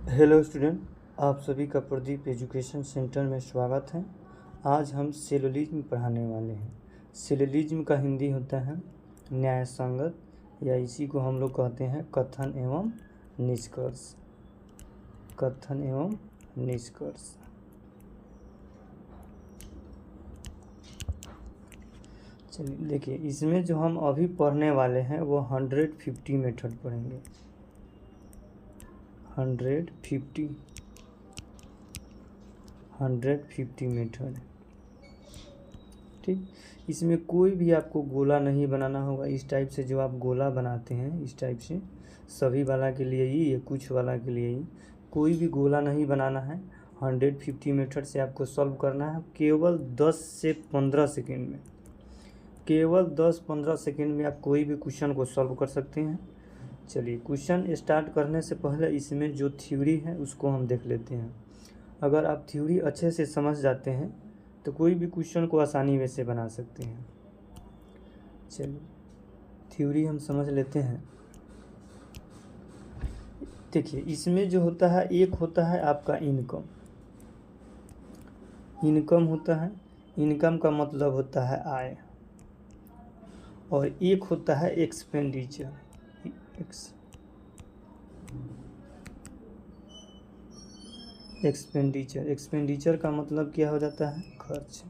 Hello student, आप सभी का प्रदीप एजुकेशन सेंटर में स्वागत है। आज हम सिलोजिज्म पढ़ाने वाले हैं। सिलोजिज्म का हिंदी होता है न्याय संगत, या इसी को हम लोग कहते हैं कथन एवं निष्कर्ष। कथन एवं निष्कर्ष। चलिए देखिए, इसमें जो हम अभी पढ़ने वाले हैं वो 150 मेथड पढ़ेंगे। 150 मेथड, ठीक। इसमें कोई भी आपको गोला नहीं बनाना होगा। इस टाइप से जो आप गोला बनाते हैं, इस टाइप से सभी वाला के लिए ही या कुछ वाला के लिए ही कोई भी गोला नहीं बनाना है। 150 मेथड से आपको सॉल्व करना है केवल 10 से 15 सेकेंड में। केवल 10-15 सेकेंड में आप कोई भी क्वेश्चन को सॉल्व कर सकते हैं। चलिए, क्वेश्चन स्टार्ट करने से पहले इसमें जो थ्योरी है उसको हम देख लेते हैं। अगर आप थ्योरी अच्छे से समझ जाते हैं तो कोई भी क्वेश्चन को आसानी में से बना सकते हैं। चलिए, थ्योरी हम समझ लेते हैं। देखिए, इसमें जो होता है, एक होता है आपका इनकम। इनकम होता है, इनकम का मतलब होता है आय। और एक होता है एक्सपेंडिचर। एक्सपेंडिचर का मतलब क्या हो जाता है? खर्च।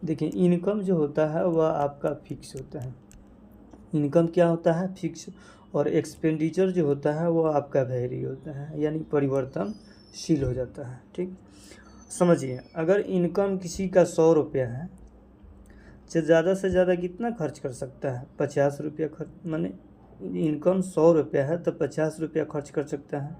देखिए, इनकम जो होता है वह आपका फिक्स होता है। इनकम क्या होता है? फिक्स। और एक्सपेंडिचर जो होता है वो आपका वेरी होता है, यानी परिवर्तनशील हो जाता है, ठीक। समझिए, अगर इनकम किसी का 100 रुपया है, ज़्यादा से ज़्यादा कितना खर्च कर सकता है? 50 रुपया खर्च। माने इनकम 100 रुपया है तो 50 रुपया खर्च कर सकता है,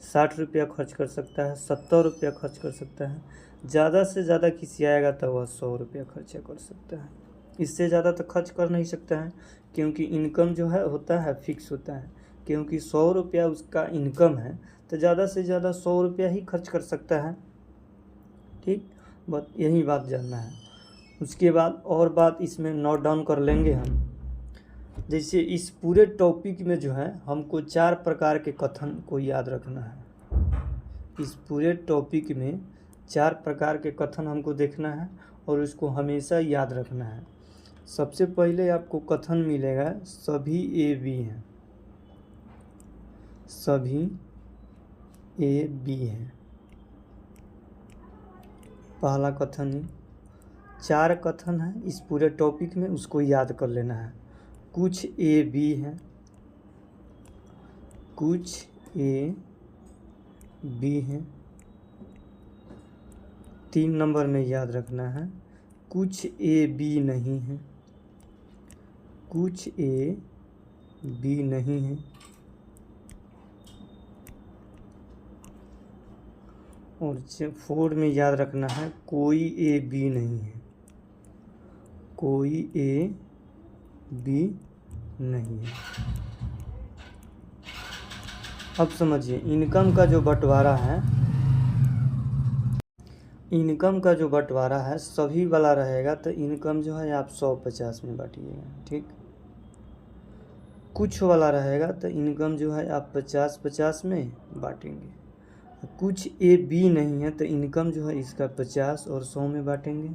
60 रुपया खर्च कर सकता है, 70 रुपया खर्च कर सकता है। ज़्यादा से ज़्यादा किसी आएगा तो वह 100 रुपया खर्चा कर सकता है। इससे ज़्यादा तो खर्च कर नहीं सकता है, क्योंकि इनकम जो है होता है फिक्स होता है। क्योंकि 100 रुपया उसका इनकम है तो ज़्यादा से ज़्यादा 100 रुपया ही खर्च कर सकता है, ठीक। बस यही बात जानना है। उसके बाद और बात इसमें नोट डाउन कर लेंगे हम। जैसे इस पूरे टॉपिक में जो है हमको 4 प्रकार के कथन को याद रखना है। इस पूरे टॉपिक में 4 प्रकार के कथन हमको देखना है और उसको हमेशा याद रखना है। सबसे पहले आपको कथन मिलेगा सभी ए बी हैं। सभी ए बी हैं, पहला कथन है। 4 कथन है इस पूरे टॉपिक में, उसको याद कर लेना है। कुछ ए बी हैं, कुछ ए बी हैं। 3 नंबर में याद रखना है, कुछ ए बी नहीं है। कुछ ए बी नहीं है। और 4 में याद रखना है, कोई ए बी नहीं है। कोई ए बी नहीं है। अब समझिए, इनकम का जो बंटवारा है, इनकम का जो बंटवारा है सभी वाला रहेगा तो इनकम जो है आप 100-50 में बांटिएगा, ठीक। कुछ वाला रहेगा तो इनकम जो है आप 50-50 में बांटेंगे। कुछ ए बी नहीं है तो इनकम जो है इसका 50 और 100 में बांटेंगे।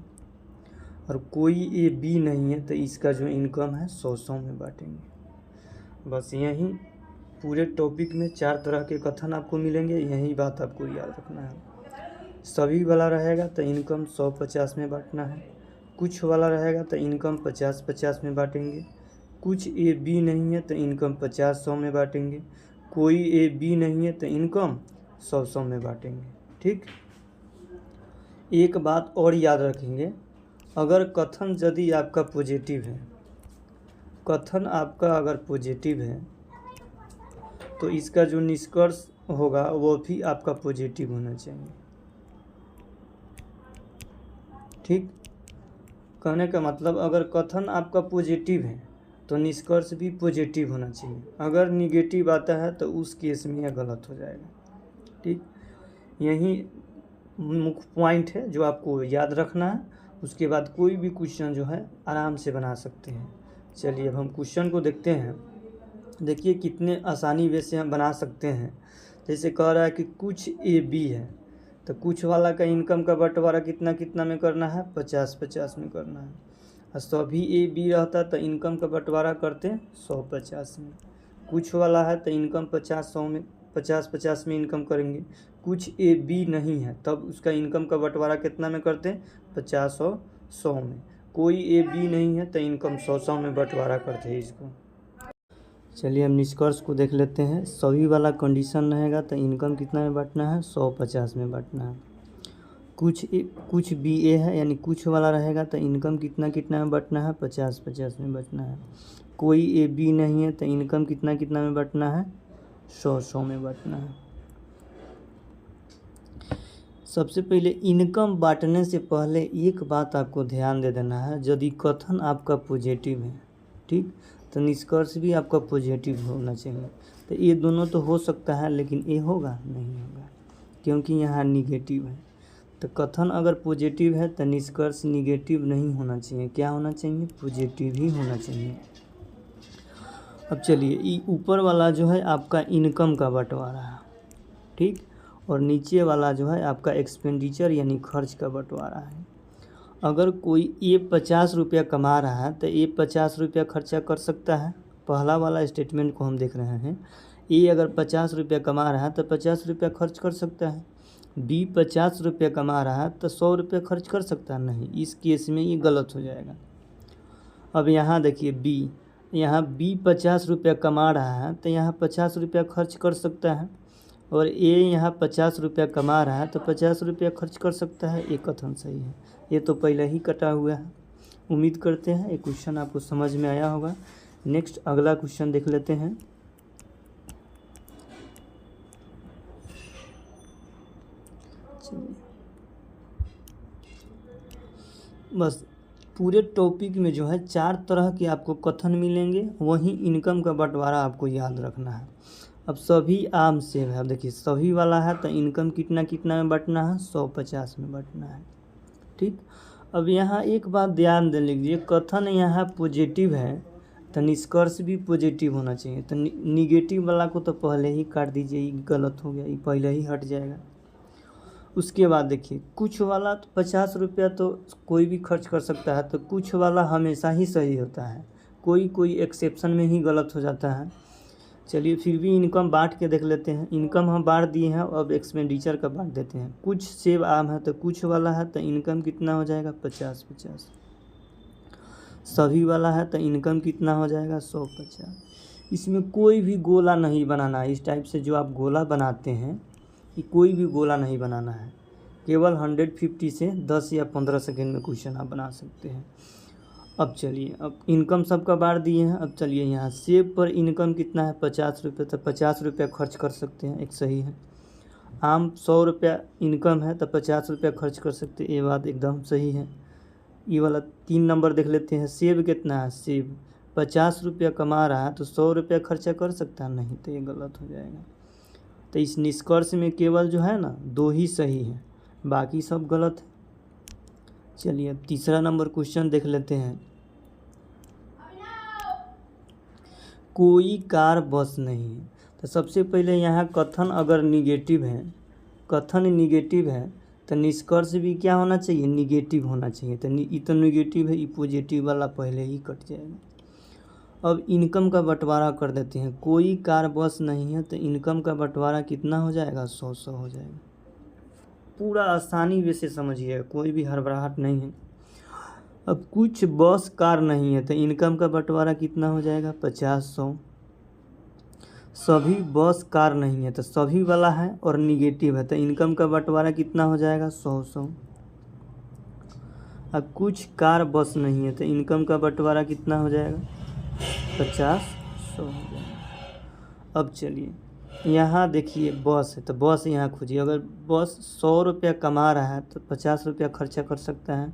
और कोई ए बी नहीं है तो इसका जो इनकम है 100 में बांटेंगे। बस यही पूरे टॉपिक में 4 तरह के कथन आपको मिलेंगे, यही बात आपको याद रखना है। सभी वाला रहेगा तो इनकम 100-50 में बांटना है। कुछ वाला रहेगा तो इनकम 50-50 में बांटेंगे। कुछ ए बी नहीं है तो इनकम 50-100 में बांटेंगे। कोई ए बी नहीं है तो इनकम 100 में बांटेंगे, ठीक। एक बात और याद रखेंगे, अगर कथन यदि आपका पॉजिटिव है, कथन आपका अगर पॉजिटिव है तो इसका जो निष्कर्ष होगा वो भी आपका पॉजिटिव होना चाहिए, ठीक। कहने का मतलब, अगर कथन आपका पॉजिटिव है तो निष्कर्ष भी पॉजिटिव होना चाहिए। अगर निगेटिव आता है तो उस केस में यह गलत हो जाएगा, ठीक। यही मुख्य पॉइंट है जो आपको याद रखना है। उसके बाद कोई भी क्वेश्चन जो है आराम से बना सकते हैं। चलिए, अब हम क्वेश्चन को देखते हैं। देखिए कितने आसानी वे से हम बना सकते हैं। जैसे कह रहा है कि कुछ ए बी है, तो कुछ वाला का इनकम का बंटवारा कितना कितना में करना है, 50-50 में करना है। और सभी ए बी रहता तो इनकम का बंटवारा करते 100-50 में। कुछ वाला है तो इनकम 50-100 में, 50-50 में इनकम करेंगे। कुछ ए बी नहीं है तब उसका इनकम का बंटवारा कितना में करते हैं, 50 और 100 में। कोई ए बी नहीं है तो इनकम 100-100 में बंटवारा करते हैं इसको। चलिए हम निष्कर्ष को देख लेते हैं। सभी वाला कंडीशन रहेगा तो इनकम कितना में बांटना है, 100-50 में बांटना है। कुछ बी ए है यानी कुछ वाला रहेगा तो इनकम कितना कितना में बांटना है, 50-50 में बांटना है। कोई ए बी नहीं है तो इनकम कितना कितना में बांटना है, 100-100 में बांटना है। सबसे पहले इनकम बांटने से पहले एक बात आपको ध्यान दे देना है, यदि कथन आपका पॉजिटिव है, ठीक, तो निष्कर्ष भी आपका पॉजिटिव होना चाहिए। तो ये दोनों तो हो सकता है लेकिन ये होगा नहीं होगा क्योंकि यहाँ निगेटिव है। तो कथन अगर पॉजिटिव है तो निष्कर्ष निगेटिव नहीं होना चाहिए, क्या होना चाहिए, पॉजिटिव ही होना चाहिए। अब चलिए ये ऊपर वाला जो है आपका इनकम का बंटवारा है, ठीक, और नीचे वाला जो है आपका एक्सपेंडिचर यानी खर्च का बंटवारा है। अगर कोई ये 50 रुपया कमा रहा है तो ये 50 रुपया खर्चा कर सकता है। पहला वाला स्टेटमेंट को हम देख रहे हैं, ये अगर 50 रुपया कमा रहा है तो 50 रुपया खर्च कर सकता है। बी 50 रुपया कमा रहा है तो 100 रुपया खर्च कर सकता है, नहीं, इस केस में ये गलत हो जाएगा। अब यहाँ देखिए बी, यहाँ बी 50 रुपया कमा रहा है तो यहाँ 50 रुपया खर्च कर सकता है, और ए यहाँ 50 रुपया कमा रहा है तो 50 रुपया खर्च कर सकता है। ये कथन सही है, ये तो पहले ही कटा हुआ है। उम्मीद करते हैं ये क्वेश्चन आपको समझ में आया होगा। नेक्स्ट अगला क्वेश्चन देख लेते हैं। चलिए बस पूरे टॉपिक में जो है 4 तरह के आपको कथन मिलेंगे, वहीं इनकम का बंटवारा आपको याद रखना है। अब सभी आम सेब है, अब देखिए सभी वाला है तो इनकम कितना कितना में बांटना है, 100-50 में बांटना है, ठीक। अब यहाँ एक बात ध्यान दे लीजिए, कथन यहाँ पॉजिटिव है तो निष्कर्ष भी पॉजिटिव होना चाहिए। तो निगेटिव वाला को तो पहले ही काट दीजिए, ये गलत हो गया, ये पहले ही हट जाएगा। उसके बाद देखिए कुछ वाला तो 50 रुपया तो कोई भी खर्च कर सकता है, तो कुछ वाला हमेशा ही सही होता है, कोई एक्सेप्शन में ही गलत हो जाता है। चलिए फिर भी इनकम बांट के देख लेते हैं। इनकम हम बांट दिए हैं, अब एक्सपेंडिचर का बांट देते हैं। कुछ सेब आम है तो कुछ वाला है तो इनकम कितना हो जाएगा, 50-50। सभी वाला है तो इनकम कितना हो जाएगा, 100-50। इसमें कोई भी गोला नहीं बनाना है। इस टाइप से जो आप गोला बनाते हैं कि कोई भी गोला नहीं बनाना है, केवल 150 से 10 या 15 सेकेंड में क्वेश्चन आप बना सकते हैं। अब चलिए, अब इनकम सबका बांट दिए हैं। अब चलिए यहाँ सेब पर इनकम कितना है, 50 रुपये, तो 50 रुपया खर्च कर सकते हैं, एक सही है। आम 100 रुपया इनकम है तो 50 रुपया खर्च कर सकते हैं, ये बात एकदम सही है। ये वाला 3 नंबर देख लेते हैं। सेब कितना है, सेब 50 रुपया कमा रहा है तो 100 रुपया खर्चा कर सकता है, नहीं, तो ये गलत हो जाएगा। तो इस निष्कर्ष में केवल जो है ना 2 ही सही है, बाकी सब गलत है। चलिए अब तीसरा नंबर क्वेश्चन देख लेते हैं। कोई कार बस नहीं है। तो सबसे पहले यहाँ कथन अगर निगेटिव है, कथन निगेटिव है तो निष्कर्ष भी क्या होना चाहिए, निगेटिव होना चाहिए। तो ये तो निगेटिव है, ये पॉजिटिव वाला पहले ही कट जाएगा। अब इनकम का बंटवारा कर देते हैं। कोई कार बस नहीं है तो इनकम का बंटवारा कितना हो जाएगा, 100-100 हो जाएगा। पूरा आसानी वैसे समझिए, कोई भी हड़बड़ाहट नहीं है। अब कुछ बस कार नहीं है तो इनकम का बंटवारा कितना हो जाएगा, 50-100। सभी बस कार नहीं है तो सभी वाला है और निगेटिव है तो इनकम का बंटवारा कितना हो जाएगा, 100-100। अब कुछ कार बस नहीं है तो इनकम का बंटवारा कितना हो जाएगा, 50-100 हो जाएगा। अब चलिए यहाँ देखिए बस है तो बस यहाँ खोजिए। अगर बस 100 रुपया कमा रहा है तो 50 रुपया खर्चा कर सकता है।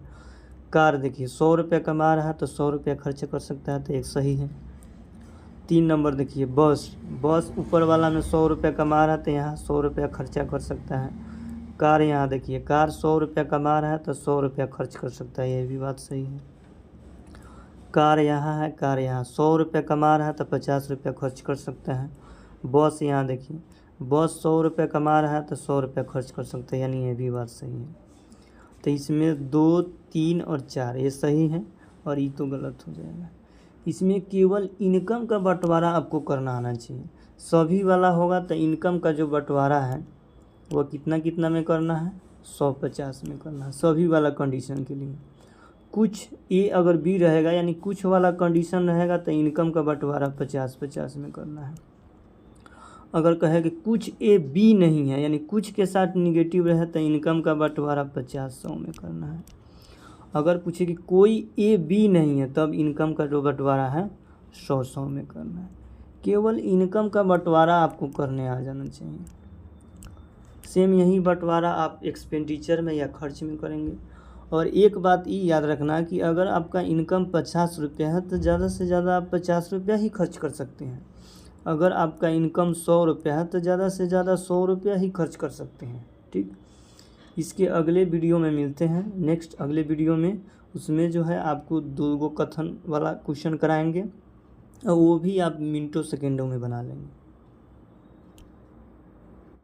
कार देखिए 100 रुपया कमा रहा है तो 100 रुपया खर्च कर सकता है, तो एक सही है। 3 नंबर देखिए बस ऊपर वाला में 100 रुपया कमा रहा है तो यहाँ 100 रुपया खर्चा कर सकता है। कार यहाँ देखिए कार 100 रुपया कमा रहा है तो 100 रुपया खर्च कर सकता है, ये भी बात सही है। कार यहाँ है, कार यहाँ 100 रुपया कमा रहा है तो 50 रुपया खर्च कर सकता है। बस यहाँ देखिए बॉस 100 रुपये कमा रहा है तो 100 रुपये खर्च कर सकते हैं, यानी ये भी बात सही है। तो इसमें 2, 3 और 4 ये सही है और ये तो गलत हो जाएगा। इसमें केवल इनकम का बंटवारा आपको करना आना चाहिए। सभी वाला होगा तो इनकम का जो बंटवारा है वह कितना कितना में करना है, 150 में करना है सभी वाला कंडीशन के लिए। कुछ ए अगर बी रहेगा यानी कुछ वाला कंडीशन रहेगा तो इनकम का बंटवारा 50-50 में करना है। अगर कहे कि कुछ ए बी नहीं है यानी कुछ के साथ निगेटिव रहे तो इनकम का बंटवारा 50-100 में करना है। अगर पूछे कि कोई ए बी नहीं है तब इनकम का जो बंटवारा है 100-100 में करना है। केवल इनकम का बंटवारा आपको करने आ जाना चाहिए। सेम यही बंटवारा आप एक्सपेंडिचर में या खर्च में करेंगे। और एक बात ये याद रखना कि अगर आपका इनकम 50 रुपये है तो ज़्यादा से ज़्यादा आप 50 रुपया ही खर्च कर सकते हैं। अगर आपका इनकम 100 रुपया है तो ज़्यादा से ज़्यादा 100 रुपया ही खर्च कर सकते हैं। ठीक, इसके अगले वीडियो में मिलते हैं, नेक्स्ट अगले वीडियो में। उसमें जो है आपको 2 कथन वाला क्वेश्चन कराएंगे और वो भी आप मिनटों सेकेंडों में बना लेंगे।